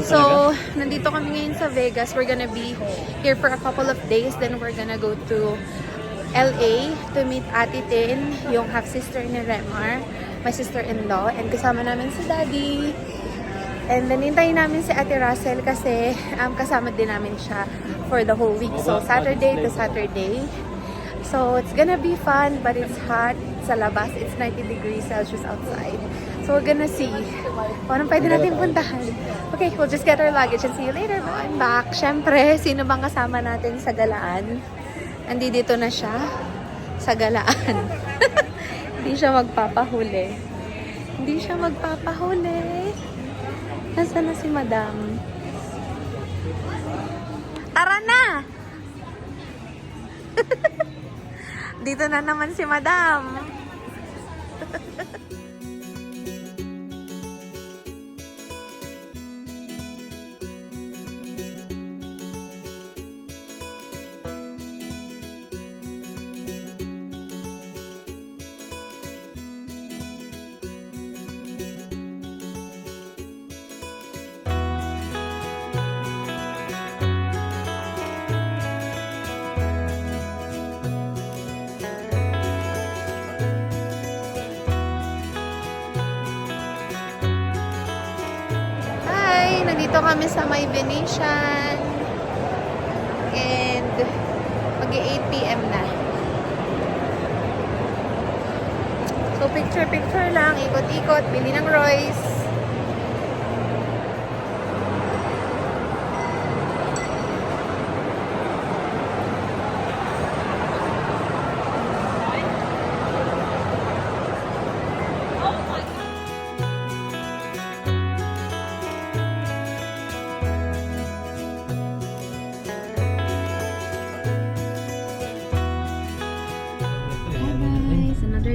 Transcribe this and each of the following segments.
So, nandito kami ngayon sa Vegas. We're gonna be here for a couple of days. Then we're gonna go to LA to meet Ate Tin, yung half-sister ni Remar, my sister-in-law. And kasama namin si Daddy. And then hintayin namin si Ate Russell kasi kasama din namin siya for the whole week. So, Saturday to Saturday. So, it's gonna be fun, but it's hot sa labas. It's 90 degrees Celsius outside. So, we're gonna see kung anong pwede natin puntahan. Okay, we'll just get our luggage and see you later. I'm back. Siyempre, sino bang kasama natin sa galaan? Nandito na siya sa galaan. Hindi siya magpapahuli. Hindi siya magpapahuli. Nasaan na si Madam? Tara na! Dito na naman si Madam. Nandito kami sa may Venetian and mag-8 PM na. So picture lang, ikot-ikot, bili ng Royce.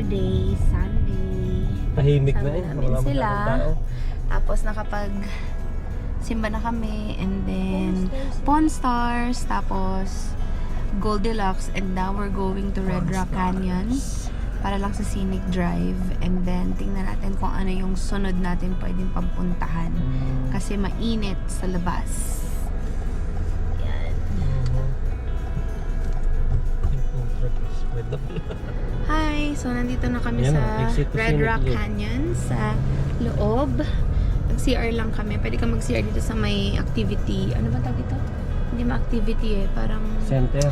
Day, Sunday. Tahimik na eh. Namin sila. Tapos nakapag simba na kami and then Pawn Stars, tapos Goldilocks, and now we're going to Red Rock Canyon para lang sa scenic drive, and then tingnan natin kung ano yung sunod natin pwedeng pampuntahan kasi mainit sa labas. Hi! So, nandito na kami sa Red Rock Canyon sa loob. Mag-CR lang kami. Pwede ka mag-CR dito sa may activity. Ano ba tawag dito? Hindi ma-activity eh. Parang... Center.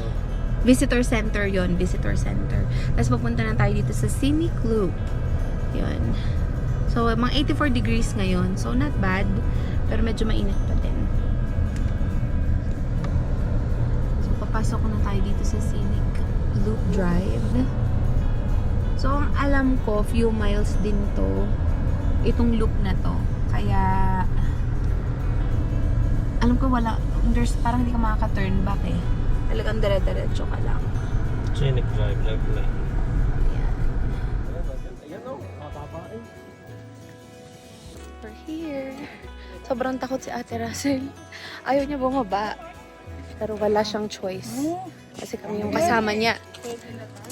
Visitor center yon, visitor center. Tapos papunta na tayo dito sa Scenic Loop. Yun. So, mga 84 degrees ngayon. So, not bad. Pero medyo mainit pa din. So, papasok na tayo dito sa Scenic Loop Drive. So, ang alam ko, few miles din to, itong loop na to. Kaya, alam ko wala, there's, parang hindi ka makaka-turn back eh. Talagang dire-diretso ka lang. Scenic drive, left lane. Ayan. We're here. Sobrang takot si Ate Russell. Ayaw niya bumaba. Pero wala siyang choice. Kasi kami yung kasama niya.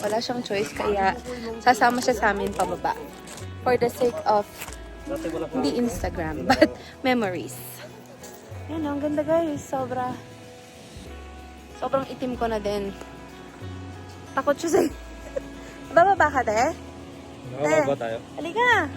Wala siyang choice, kaya sasama siya sa amin pababa. For the sake of, hindi Instagram, but memories. Yan, ang ganda guys. Sobrang itim ko na din. Takot siya sa'yo. Bababa ka, te? Bababa tayo. Halika na.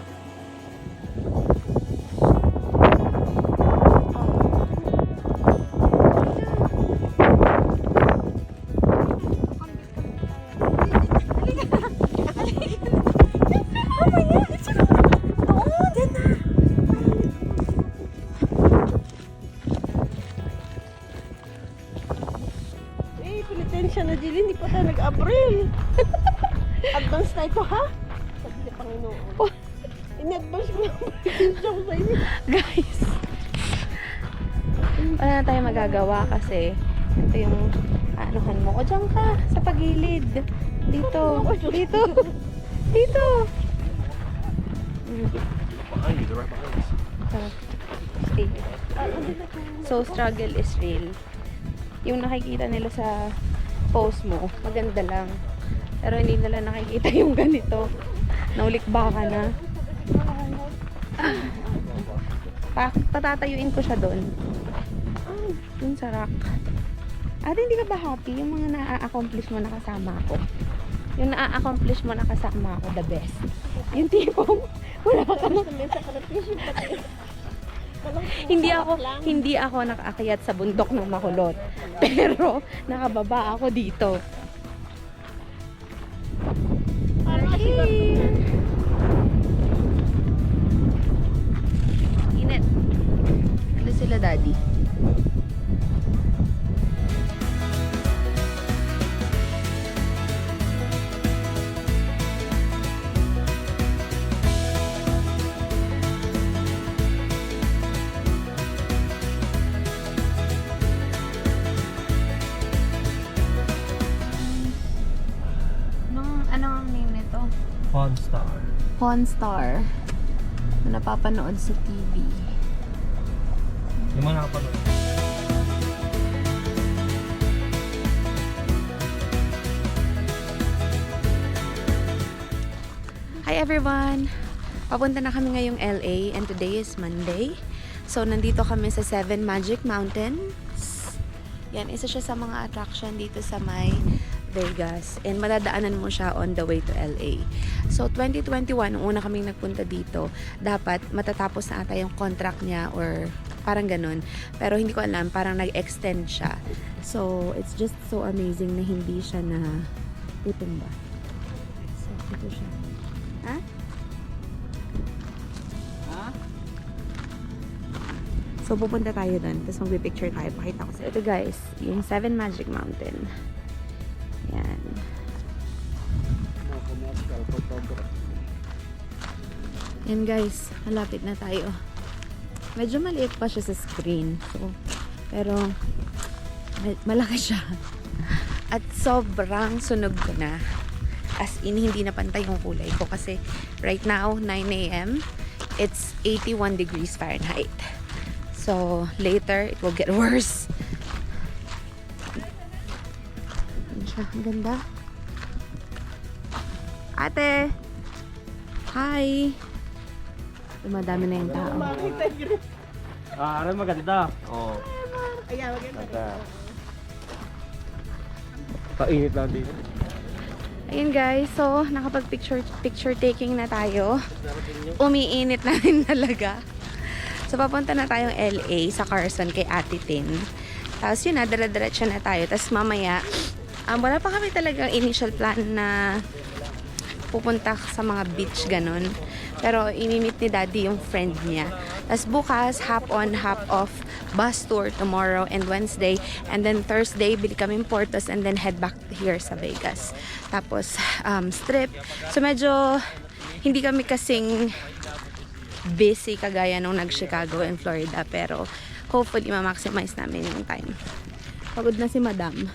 Penitensya na Jilly, hindi pa tayo nag-April. Advance na ito, ha? Sabi ni Panginoon. In-advance ko na penitensya ko sa inyo. Guys, wala na tayo magagawa kasi ito yung anuhan mo. O, dyan ka, sa pagilid. Dito. Dito. Dito. Stay. So, struggle is real. Yung nakikita nila sa post mo, maganda lang. Pero hindi nila nakikita yung ganito. Naulikba ka na. Patatayuin ko siya doon. Dun sa rock. Ate, hindi ka ba happy? Yung mga na-accomplish mo na kasama ko. Yung na-accomplish mo na kasama ko, the best. Yung tipong, wala ka na. Hindi ako nakaakyat sa bundok ng Makulot. Pero, nakababa ako dito. Init. Ano sila, Daddy? Ano ang name nito? Pawn Star. Pawn Star. Na napapanood sa TV. Yung mga nakapanood. Hi everyone! Papunta na kami ngayong LA and today is Monday. So, nandito kami sa Seven Magic Mountains. Yan, isa siya sa mga attraction dito sa may Vegas. And madadaanan mo siya on the way to LA. So, 2021, nung una kaming nagpunta dito, dapat matatapos na ata yung contract niya or parang ganun. Pero hindi ko alam, parang nag-extend siya. So, it's just so amazing na hindi siya na tutumba. So, ito siya. Ha? So, pupunta tayo doon. Tapos magpipicture tayo. Pakita ko sa ito, guys. Yung Seven Magic Mountain. Yan. Yan, guys. Malapit na tayo. Medyo maliit pa siya sa screen. So, pero, malaki siya. At sobrang sunog ko na. As in, hindi na pantay yung kulay ko. Kasi, right now, 9 a.m., it's 81 degrees Fahrenheit. So, later, it will get worse. Ayan siya. Ang ganda. Ate! Hi! Dumadami na yung tao. Aray maganda. Oo. Ayan, maganda. Painit lang dito. Ayun guys, so nakapag-picture taking na tayo. Umiinit na rin talaga. So papunta na tayong LA sa Carson kay Ate Tin. Tapos yun na, dala-diretso na tayo. Tapos mamaya, wala pa kami talagang initial plan na pupunta sa mga beach, ganun. Pero imimit ni Daddy yung friend niya. Tapos bukas, hop on, hop off bus tour tomorrow and Wednesday. And then Thursday, bili kami Portos and then head back here sa Vegas. Tapos, strip. So medyo hindi kami kasing busy kagaya nung nag-Chicago and Florida. Pero hopefully, ma-maximize namin yung time. Pagod na si Madam.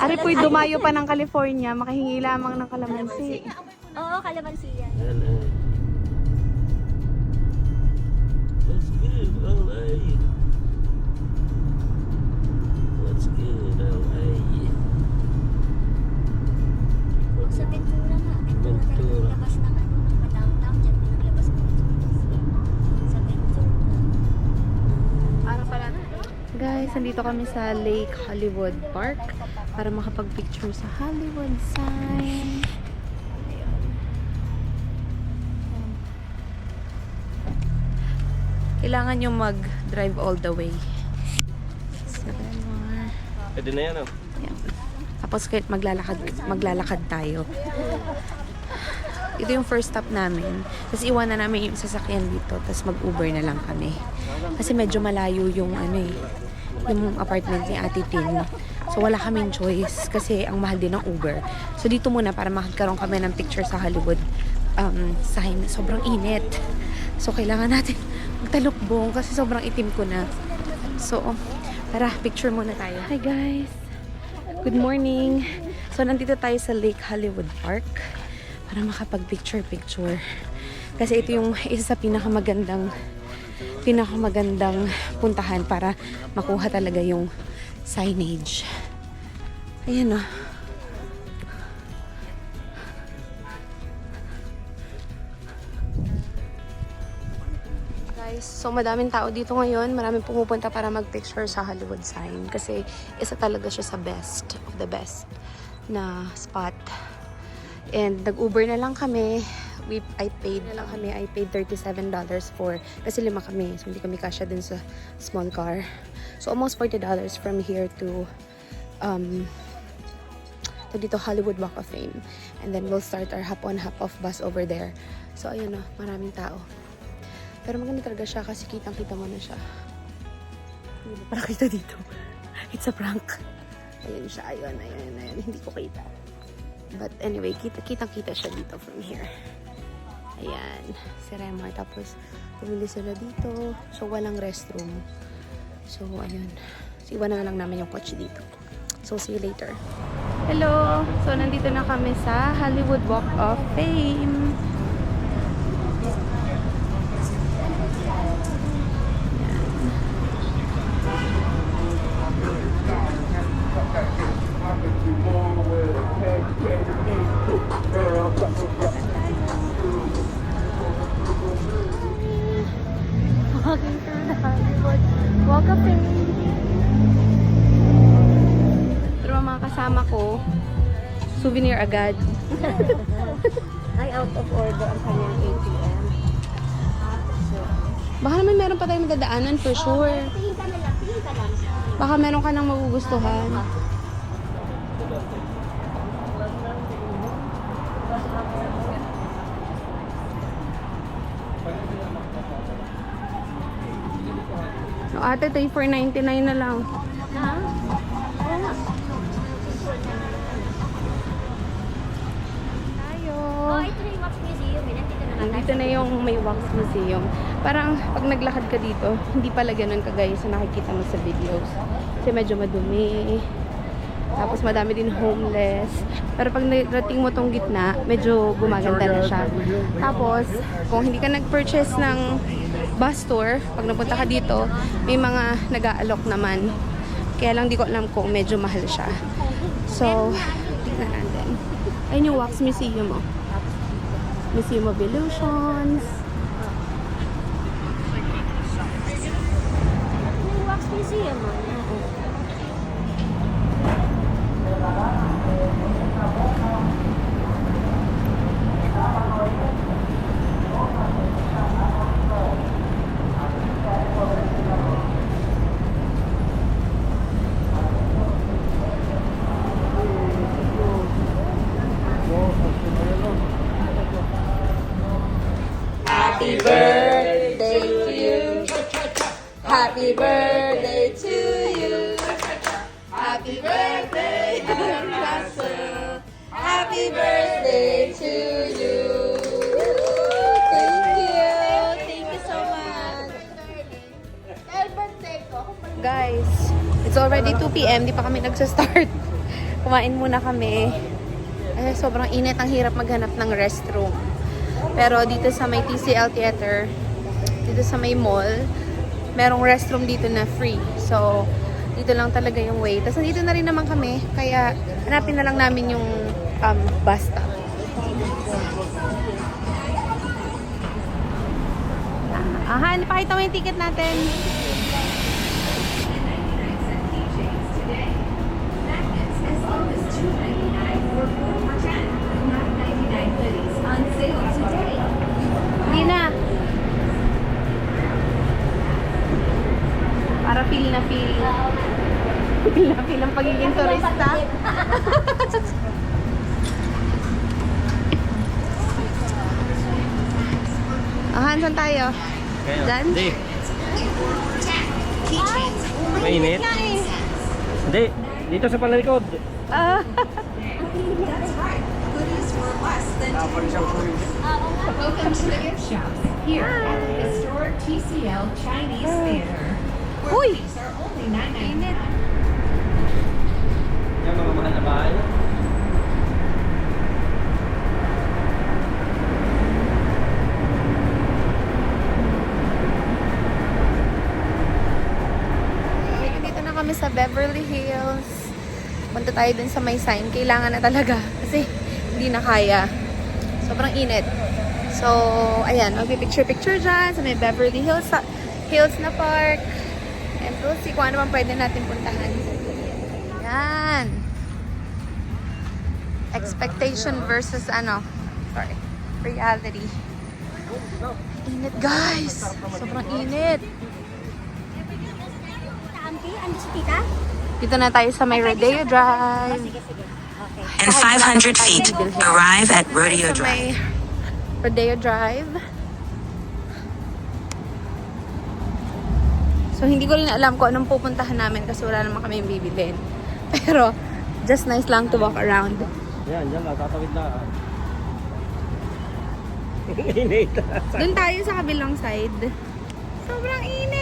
Ari po'y dumayo pa ng California, makahingi lamang ng kalamansi. Oo, kalamansi yan. LA. What's good, LA? What's good, LA? Sa Ventura nga. Ventura tayo Ventura. naglabas ng ano, ng pa-downtown. Diyan pinaglabas ng sa Ventura. Para pala na. Guys, nandito kami sa Lake Hollywood Park para makapag-picture sa Hollywood sign. Kailangan nyo mag-drive all the way. Pwede na yan, oh. Yan. Tapos kahit maglalakad tayo. Ito yung first stop namin. Tapos iwanan namin yung sasakyan dito. Tapos mag-Uber na lang kami. Kasi medyo malayo yung ano eh. yung apartment ni Ate Tin. So wala kaming choice kasi ang mahal din ng Uber. So dito muna para makakaroon kami ng picture sa Hollywood sign. Sobrang init. So kailangan natin magtalukbong kasi sobrang itim ko na. So tara, picture muna tayo. Hi guys! Good morning! So nandito tayo sa Lake Hollywood Park para makapag-picture-picture. Kasi ito yung isa sa pinakamagandang puntahan para makuha talaga yung signage. Ayan o. Guys, so madaming tao dito ngayon. Maraming pumupunta para mag-picture sa Hollywood sign. Kasi isa talaga siya sa best of the best na spot. And nag-Uber na lang kami. I paid $37 for, kasi 5 kami. So hindi kami kasya dun sa small car. So almost $40 from here to dito Hollywood Walk of Fame. And then we'll start our hop-on hop-off bus over there. So ayun o, maraming tao. Pero maganda talaga siya kasi kitang-kita mo na siya. Hindi mo para kita dito. It's a prank. Ayun siya, ayun. Hindi ko kita. But anyway, kitang-kita siya dito from here. Ayan, si Remar. Tapos, pumili sila dito. So, walang restroom. So, ayun. So, iwan na lang namin yung kotse dito. So, see you later. Hello! So, nandito na kami sa Hollywood Walk of Fame. Walking through the Hollywood Walk of Fame. Pero mga kasama ko, souvenir agad. Ay, out of order ang kanyang ATM. Baka naman meron pa tayong magdadaanan for sure. Tingin ka na lang, tingin ka lang. Baka meron ka nang magugustuhan. So, ate, ito yung $4.99 na lang. Ha? Oo nga. Tayo. Oh, ito na yung Wax Museum. Nandito na lang. Nandito na yung may wax museum. Parang pag naglakad ka dito, hindi pala ganun kagaya sa nakikita mo sa videos. Kasi medyo madumi. Tapos madami din homeless. Pero pag narating mo tong gitna, medyo gumaganda na siya. Tapos, kung hindi ka nag-purchase ng bus tour, pag napunta ka dito, may mga nag-aalok naman. Kaya lang di ko alam kung medyo mahal siya. So, tingnan natin. Ayun yung Wax Museum, oh. Museum of Illusions. May Wax Museum. Happy birthday to you. Happy birthday to you. Happy birthday, dear Russell. Happy birthday to you. Thank you. Thank you so much. Guys, it's already 2 p.m. Di pa kami nagsa-start. Kumain muna kami. Ay, sobrang init. Ang hirap maghanap ng restroom. Pero dito sa may TCL Theater, dito sa may mall, merong restroom dito na free. So, dito lang talaga yung way. Tapos nandito na rin naman kami, kaya hanapin na lang namin yung bus stop. Han, pakita mo yung ticket natin. Hindi na. Para feel na feel. Feel na feel ang pagiging turista. Han, saan tayo? Diyan? Hindi. Ay, oh my Mainit? Hindi, dito sa palalikod. Welcome to the gift shop here at the historic TCL Chinese Theater, where Uy! these are only $9.99. Yan mga mahal na bahay. Dito na kami sa Beverly Hills. Punta tayo dun sa may sign. Kailangan na talaga. Kasi hindi na kaya. Sobrang init. So, ayan. Magpipicture-picture dyan sa may Beverly Hills, Hills na park. And we'll see kung ano man pwede natin puntahan. Ayan. Expectation versus sorry, reality. Init, guys. Sobrang init. Auntie, ando si tita? Dito na tayo sa may Rodeo Drive. Sige, sige. Okay. In 500 feet, arrive at Rodeo Sa Drive. may Rodeo Drive. So, hindi ko rin alam kung anong pupuntahan namin kasi wala naman kami yung bibilin. Pero, just nice lang to walk around. Yan, dyan lang, tatawid na. Init. Doon tayo sa kabilang side. Sobrang init!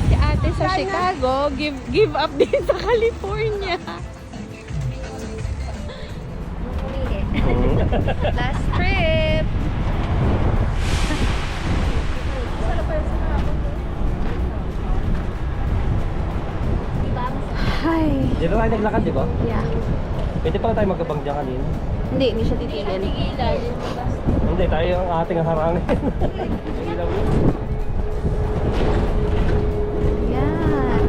Si ate sa Chicago, give up din sa California. Last trip. Hi. Dito tayo naglakad, di ba? Yeah. Pwede pa tayo magkabang dyan kanina. Hindi siya titigil. Hindi, tayo ang ating harangin. Ilaw yun. Yan.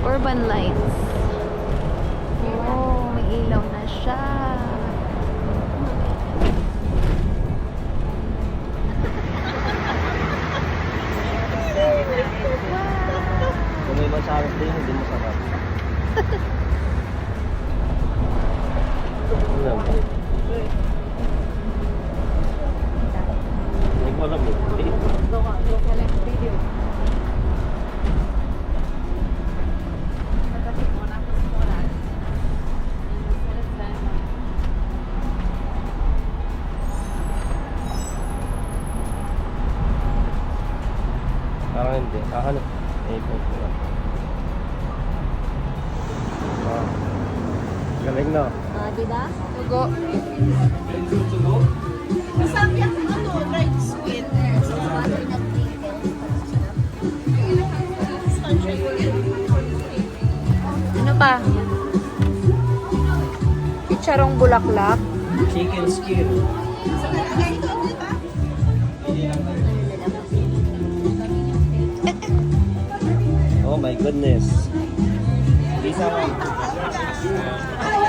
Urban lights. Oh, may ilaw na siya. Kung may masaras din, hindi mo sarap. Alam ba? Hindi ko alam eh. Hindi. Parang hindi. Ano? Airport ko lang. Wow. Galing na. Diba? Tugo. Sabi ako right sweet. Ano pa? Chicharong bulaklak. Chicken skin. Oh my goodness. Isa lang.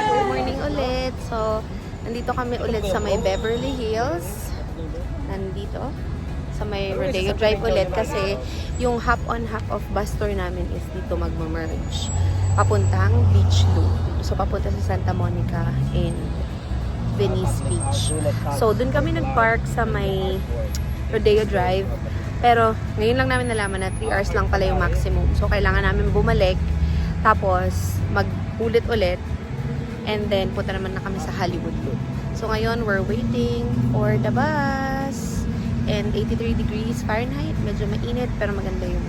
Good morning ulit. So, nandito kami ulit sa may Beverly Hills. Nandito. Sa may Rodeo Drive ulit kasi yung hop on hop off bus tour namin is dito magmamerge. Papuntang Beach Loop. So, papunta sa Santa Monica in Venice Beach. So, dun kami nag-park sa may Rodeo Drive. Pero, ngayon lang namin nalaman na 3 hours lang pala yung maximum. So, kailangan namin bumalik. Tapos, mag-ulit ulit. And then, punta naman na kami sa Hollywood Loop. So, ngayon, we're waiting for the bus. And 83 degrees Fahrenheit. Medyo mainit, pero maganda yung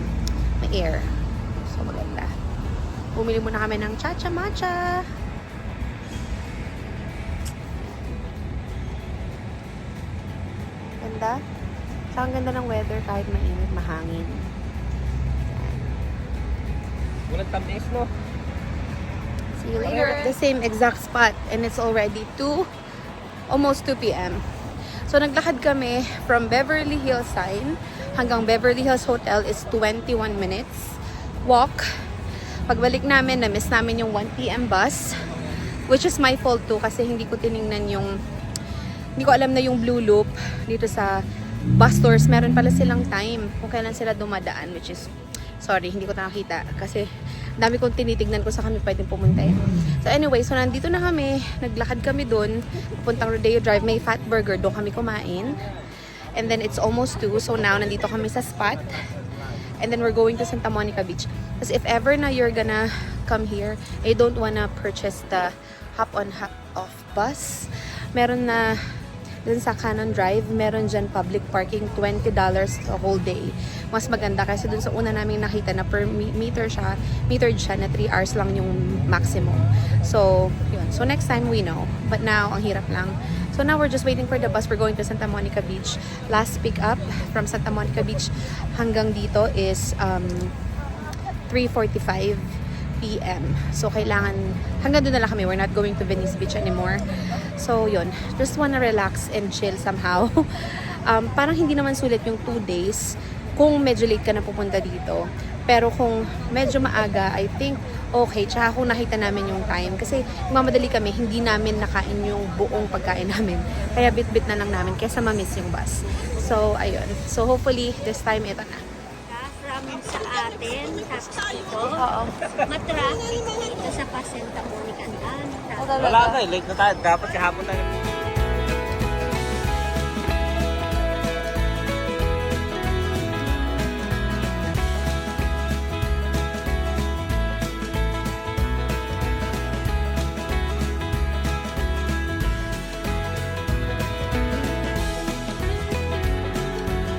may air. So, maganda. Bumili muna kami ng Chacha Matcha. Ganda. Saka ang ganda ng weather kahit mainit, mahangin. Walang tamis, no? See you later. We're at the same exact spot and it's already almost 2 p.m. So, naglakad kami from Beverly Hills sign hanggang Beverly Hills Hotel is 21 minutes walk. Pagbalik namin, na-miss namin yung 1 p.m. bus, which is my fault too kasi hindi ko tiningnan yung, hindi ko alam na yung Blue Loop dito sa bus tours, meron pala silang time kung kailan sila dumadaan, which is, sorry, hindi ko nakakita kasi dami kong tinitignan ko sa kami pwedeng pumunta eh. So anyway, so nandito na kami, naglakad kami dun, pupuntang Rodeo Drive, may Fat Burger, doon kami kumain. And then it's almost 2, so now nandito kami sa spot. And then we're going to Santa Monica Beach. Because if ever na you're gonna come here, I don't wanna purchase the hop-on, hop-off bus. Meron na dun sa Cannon Drive, meron dyan public parking, $20 a whole day. Mas maganda kasi dun sa una namin nakita na per metered siya na 3 hours lang yung maximum. So, yun. So, next time we know. But now, ang hirap lang. So, now we're just waiting for the bus. We're going to Santa Monica Beach. Last pick up from Santa Monica Beach hanggang dito is 3:45 p.m. So, kailangan, hanggang doon na lang kami. We're not going to Venice Beach anymore. So, yun. Just wanna relax and chill somehow. Parang hindi naman sulit yung 2 days kung medyo late ka na pupunta dito. Pero kung medyo maaga, I think okay. Tsaka kung nakita namin yung time. Kasi mamadali kami, hindi namin nakain yung buong pagkain namin. Kaya bit-bit na lang namin kaysa ma-miss yung bus. So, ayun. So, hopefully, this time, ito na. From sa atin, tapos dito, Oo. matraffic dito sa Santa Monica. Wala na eh, late na tayo. Dapat kahapon tayo.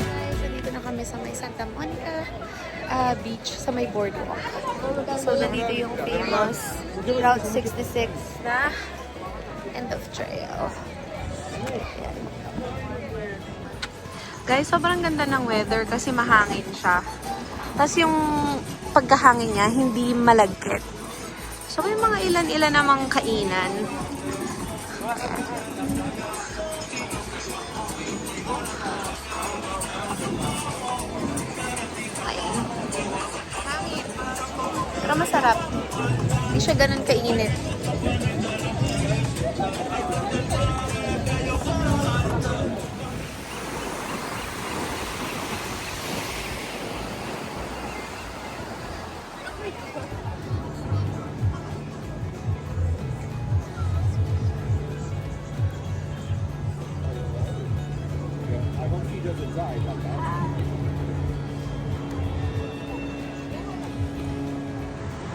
Guys, nandito na kami sa may Santa Monica Beach, sa may boardwalk. So, nandito yung famous Route 66 na end of trail. Ayan. Guys, sobrang ganda ng weather kasi mahangin siya. Tapos yung pagkahangin niya, hindi malagkit. So, may mga ilan-ilan namang kainan. Ayan. Hangin. Pero masarap. Hindi siya ganun kainit.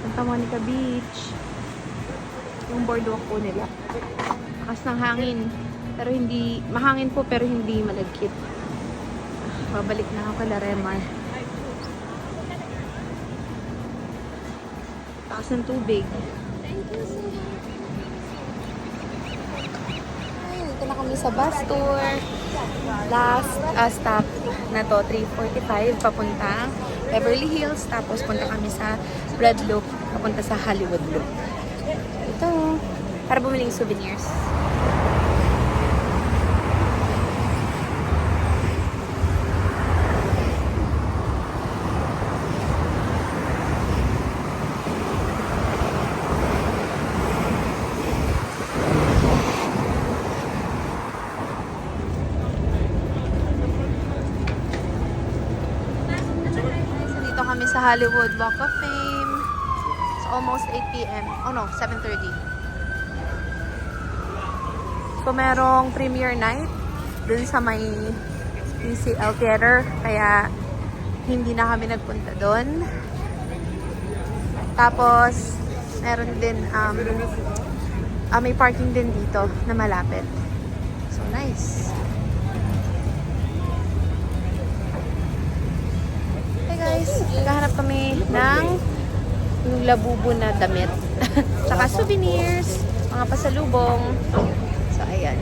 Santa Monica Beach. Yung boardwalk po nila. Lakas ng hangin. Pero hindi, mahangin po pero hindi malagkit. Babalik na ako kala Remar. Lakas ng tubig. Ay, dito na kami sa bus tour. Last stop na to, 3:45 papunta Beverly Hills. Tapos punta kami sa Red Loop, papunta sa Hollywood Loop. Ito, para bumiling souvenirs. Dito kami sa Hollywood Walk of Fame. It's almost 8 p.m. Oh no, 7:30. So merong premiere night dun sa may TCL Theater. Kaya hindi na kami nagpunta dun. Tapos meron din may parking din dito na malapit. So nice. Guys, naghahanap kami ng yung labubo na damit. Tsaka souvenirs, mga pasalubong. So, ayan.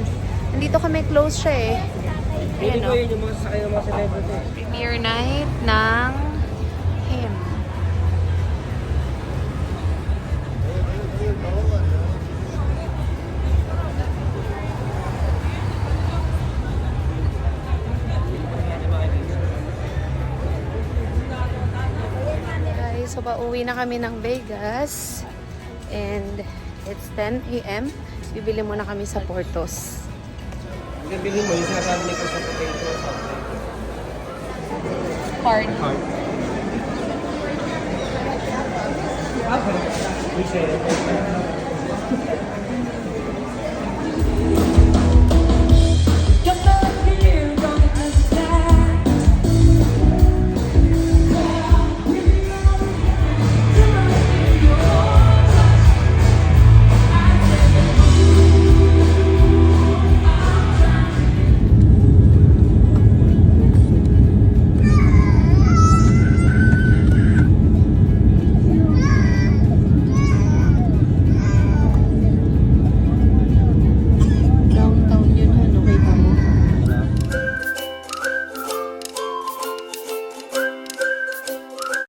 Nandito kami, close siya eh. Ayan o. Yung mga sakay ng mga celebrity. Premiere night ng him. So, pauwi na kami ng Vegas. And it's 10 a.m. Bibili muna kami sa Portos. Bibili mo yung sinasabi ko sa potato. Card. We say it.